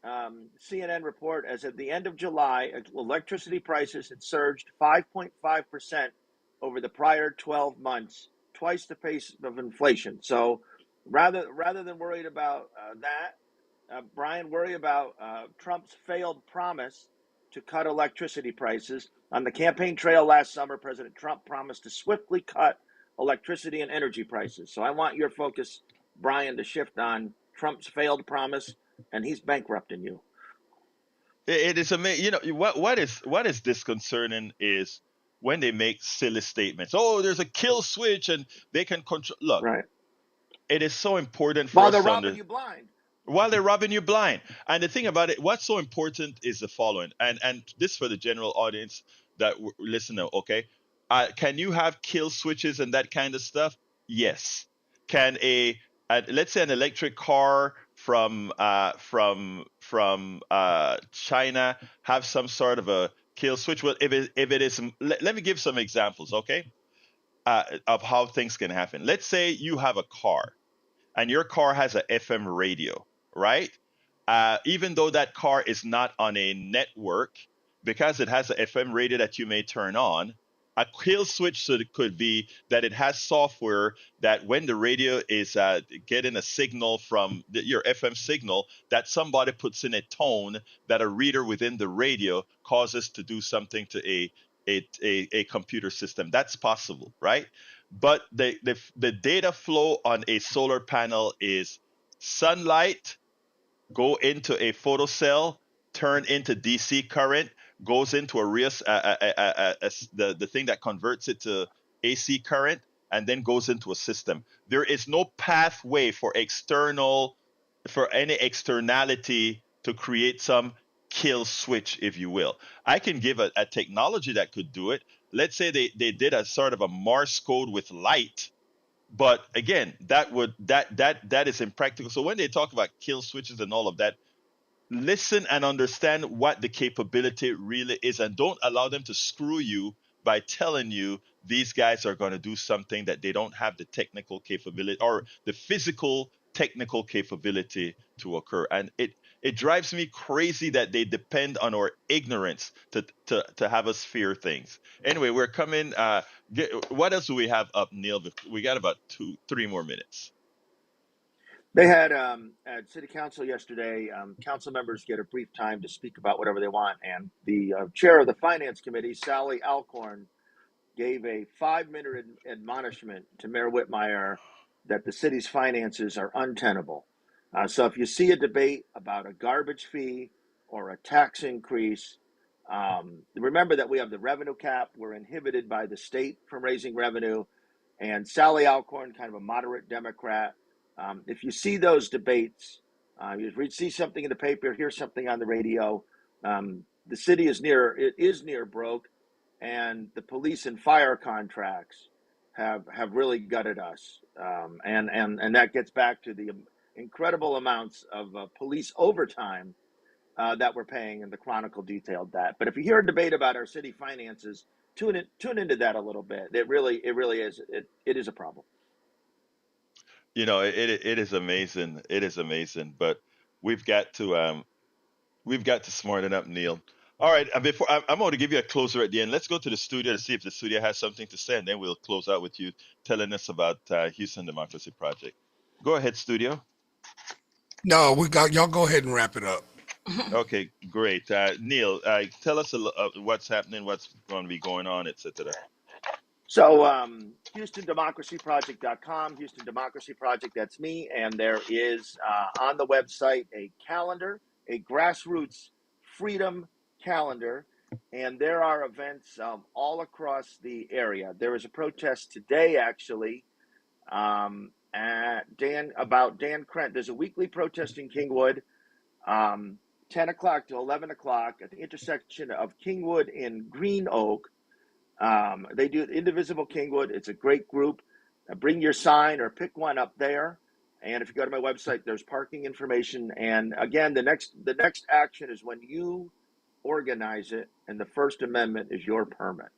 CNN report as of the end of July, electricity prices had surged 5.5% over the prior 12 months, twice the pace of inflation. So rather than worried about that, Brian, worry about Trump's failed promise to cut electricity prices. On the campaign trail last summer, President Trump promised to swiftly cut electricity and energy prices. So I want your focus, Brian, to shift on Trump's failed promise, and he's bankrupting you. It is amazing. You know what is disconcerting is when they make silly statements. Oh, there's a kill switch and they can control. Look, Right. it is so important for While us they're to robbing you blind. while they're robbing you blind. And the thing about it, what's so important is the following, and this for the general audience that listen to, okay? Can you have kill switches and that kind of stuff? Yes. Can let's say an electric car from China have some sort of a kill switch? Well, if it is, let me give some examples, okay? Of how things can happen. Let's say you have a car and your car has a FM radio, right? Even though that car is not on a network, because it has a FM radio that you may turn on, a kill switch could be that it has software that when the radio is getting a signal from your FM signal, that somebody puts in a tone that a reader within the radio causes to do something to a computer system. That's possible, right? But the data flow on a solar panel is sunlight go into a photocell, turn into DC current, goes into a real the thing that converts it to AC current, and then goes into a system. There is no pathway for any externality to create some kill switch, if you will. I can give a technology that could do it. Let's say they did a sort of a Morse code with light, but again, that is impractical. So when they talk about kill switches and all of that, listen and understand what the capability really is, and don't allow them to screw you by telling you these guys are going to do something that they don't have the technical capability or the physical technical capability to occur. And it drives me crazy that they depend on our ignorance to have us fear things. Anyway, we're coming. What else do we have up, Neil? We got about 3 more minutes. They had at City Council yesterday, council members get a brief time to speak about whatever they want. And the chair of the Finance Committee, Sally Alcorn, gave a 5-minute admonishment to Mayor Whitmire that the city's finances are untenable. So if you see a debate about a garbage fee or a tax increase, remember that we have the revenue cap. We're inhibited by the state from raising revenue. And Sally Alcorn, kind of a moderate Democrat, if you see those debates, you see something in the paper, hear something on the radio, the city is near broke, and the police and fire contracts have really gutted us, and that gets back to the incredible amounts of police overtime that we're paying, and the Chronicle detailed that. But if you hear a debate about our city finances, tune into that a little bit. It really is a problem. it is amazing. It is amazing, but we've got to smarten up, Neil. All right, before I'm going to give you a closer at the end. Let's go to the studio to see if the studio has something to say, and then we'll close out with you telling us about Houston Democracy Project. Go ahead, studio. No, we got y'all. Go ahead and wrap it up. Okay, great. Neil, tell us what's happening, what's going to be going on, etc. So, HoustonDemocracyProject.com, Houston Democracy Project, that's me. And there is on the website a calendar, a grassroots freedom calendar. And there are events all across the area. There is a protest today, actually, about Dan Krent. There's a weekly protest in Kingwood, 10 o'clock to 11 o'clock at the intersection of Kingwood and Green Oak. They do Indivisible Kingwood. It's a great group. Bring your sign or pick one up there. And if you go to my website, there's parking information. And again, the next action is when you organize it, and the First Amendment is your permit.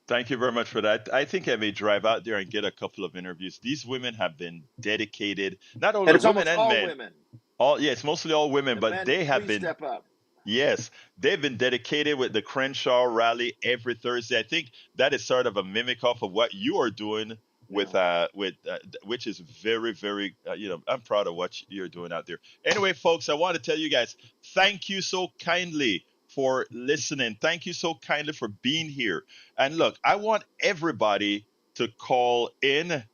Thank you very much for that. I think I may drive out there and get a couple of interviews. These women have been dedicated, not only And it's women almost and all men. women. It's mostly all women, but men, they have please been. Step up. Yes, they've been dedicated with the Crenshaw rally every Thursday. I think that is sort of a mimic off of what you are doing with which is very, very, I'm proud of what you're doing out there. Anyway, folks, I want to tell you guys, thank you so kindly for listening. Thank you so kindly for being here. And look, I want everybody to call in.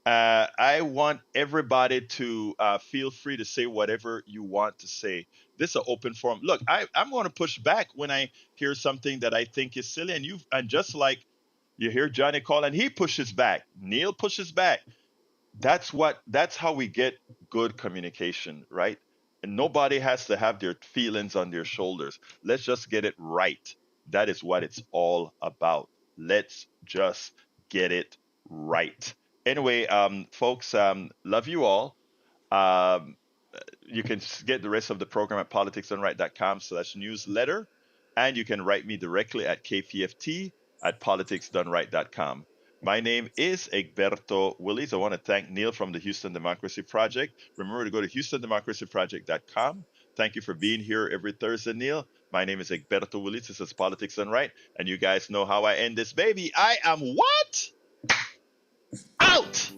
I want everybody to feel free to say whatever you want to say. This is an open forum. Look, I'm going to push back when I hear something that I think is silly, and just like you hear Johnny call, and he pushes back. Neil pushes back. That's how we get good communication, right? And nobody has to have their feelings on their shoulders. Let's just get it right. That is what it's all about. Let's just get it right. Anyway, folks, love you all. You can get the rest of the program at politicsdoneright.com/newsletter. And you can write me directly at kpft@politicsdoneright.com. My name is Egberto Willies. I want to thank Neil from the Houston Democracy Project. Remember to go to HoustonDemocracyProject.com. Thank you for being here every Thursday, Neil. My name is Egberto Willies. This is Politics Done Right. And you guys know how I end this baby. I am what? Out!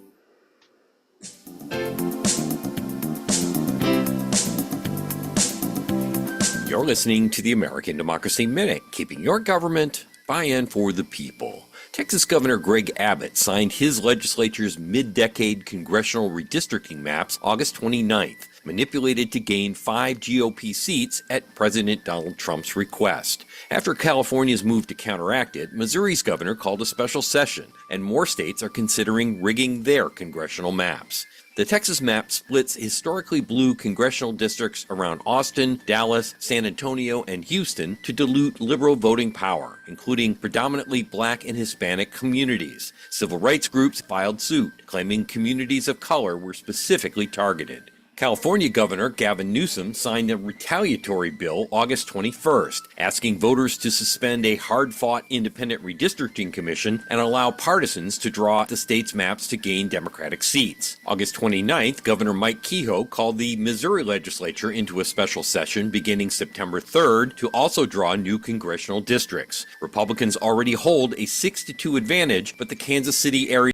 You're listening to the American Democracy Minute, keeping your government by and for the people. Texas Governor Greg Abbott signed his legislature's mid-decade congressional redistricting maps August 29th, manipulated to gain 5 GOP seats at President Donald Trump's request. After California's move to counteract it, Missouri's governor called a special session, and more states are considering rigging their congressional maps. The Texas map splits historically blue congressional districts around Austin, Dallas, San Antonio, and Houston to dilute liberal voting power, including predominantly black and Hispanic communities. Civil rights groups filed suit, claiming communities of color were specifically targeted. California Governor Gavin Newsom signed a retaliatory bill August 21st, asking voters to suspend a hard-fought independent redistricting commission and allow partisans to draw the state's maps to gain Democratic seats. August 29th, Governor Mike Kehoe called the Missouri legislature into a special session beginning September 3rd to also draw new congressional districts. Republicans already hold a 6-2 advantage, but the Kansas City area